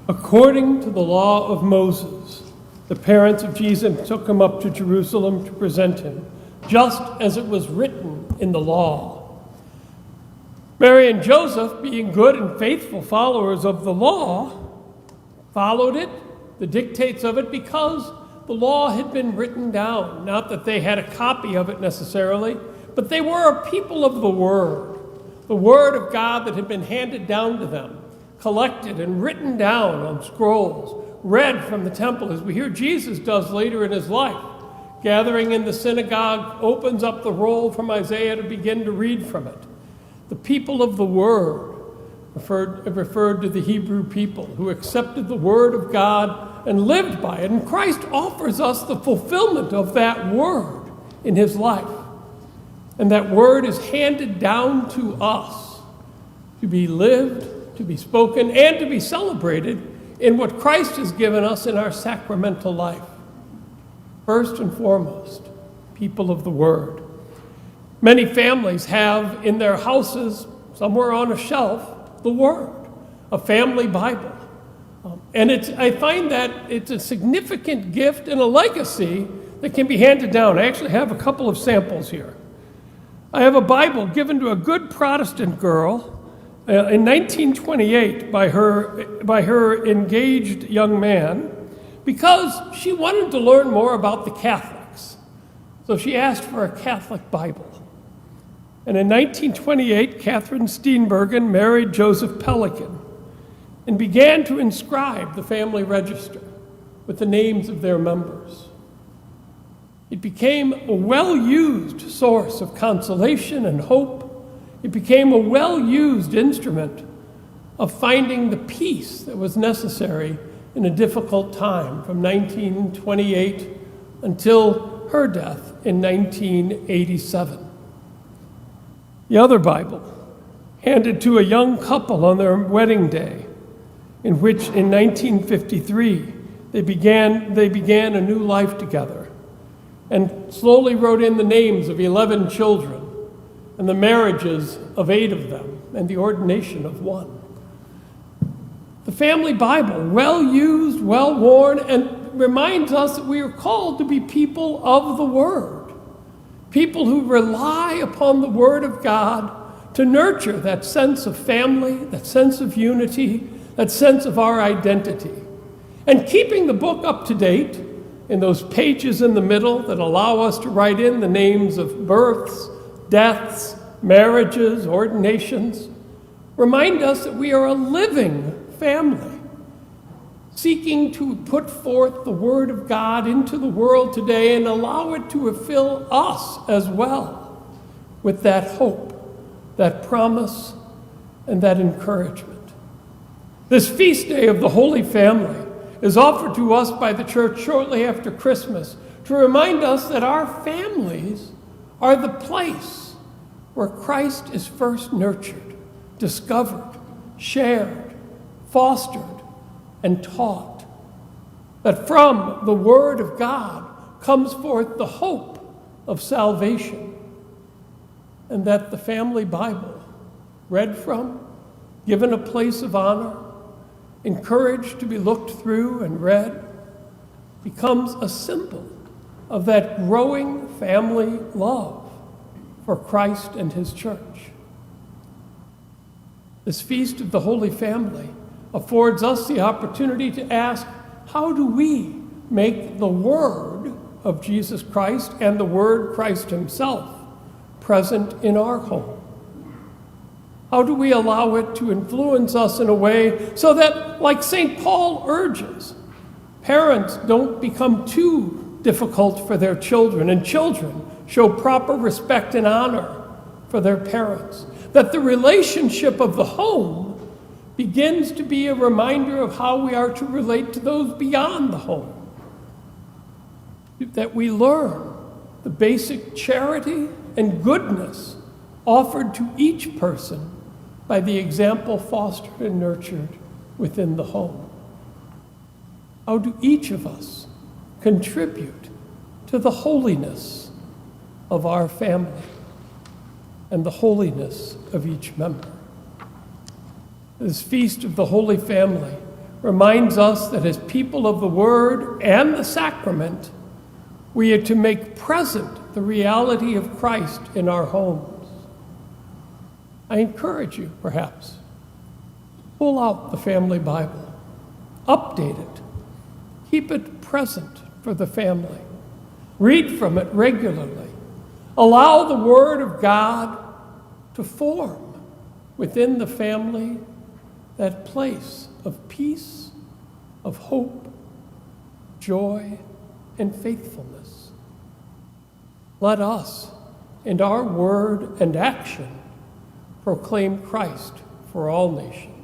According to the law of Moses, the parents of Jesus took him up to Jerusalem to present him, just as it was written in the law. Mary and Joseph, being good and faithful followers of the law, followed it, the dictates of it, because the law had been written down. Not that they had a copy of it necessarily, but they were a people of the Word of God that had been handed down to them, collected and written down on scrolls, read from the temple, as we hear Jesus does later in his life. Gathering in the synagogue, opens up the roll from Isaiah to begin to read from it. The people of the Word referred to the Hebrew people who accepted the Word of God and lived by it. And Christ offers us the fulfillment of that Word in his life. And that Word is handed down to us to be lived, to be spoken, and to be celebrated in what Christ has given us in our sacramental life. First and foremost, people of the Word. Many families have in their houses, somewhere on a shelf, the Word, a family Bible. And I find that it's a significant gift and a legacy that can be handed down. I actually have a couple of samples here. I have a Bible given to a good Protestant girl in 1928 by her engaged young man because she wanted to learn more about the Catholics. So she asked for a Catholic Bible. And in 1928, Catherine Steenbergen married Joseph Pelican and began to inscribe the family register with the names of their members. It became a well-used source of consolation and hope. It became a well-used instrument of finding the peace that was necessary in a difficult time from 1928 until her death in 1987. The other Bible, handed to a young couple on their wedding day, in which in 1953 they began a new life together, and slowly wrote in the names of 11 children and the marriages of 8 of them and the ordination of 1. The family Bible, well used, well worn, and reminds us that we are called to be people of the Word, people who rely upon the Word of God to nurture that sense of family, that sense of unity, that sense of our identity. And keeping the book up to date in those pages in the middle that allow us to write in the names of births, deaths, marriages, ordinations, remind us that we are a living family, seeking to put forth the Word of God into the world today and allow it to fill us as well with that hope, that promise, and that encouragement. This feast day of the Holy Family is offered to us by the Church shortly after Christmas to remind us that our families are the place where Christ is first nurtured, discovered, shared, fostered, and taught. That from the Word of God comes forth the hope of salvation, and that the family Bible, read from, given a place of honor, encouraged to be looked through and read, becomes a symbol of that growing family love for Christ and his church. This feast of the Holy Family affords us the opportunity to ask, how do we make the Word of Jesus Christ and the Word Christ himself present in our home? How do we allow it to influence us in a way so that, like St. Paul urges, parents don't become too difficult for their children, and children show proper respect and honor for their parents? That the relationship of the home begins to be a reminder of how we are to relate to those beyond the home. That we learn the basic charity and goodness offered to each person by the example fostered and nurtured within the home. How do each of us contribute to the holiness of our family and the holiness of each member? This feast of the Holy Family reminds us that as people of the Word and the sacrament, we are to make present the reality of Christ in our homes. I encourage you, perhaps, pull out the family Bible, update it, keep it present for the family, read from it regularly, allow the Word of God to form within the family that place of peace, of hope, joy, and faithfulness. Let us, in our word and action, proclaim Christ for all nations.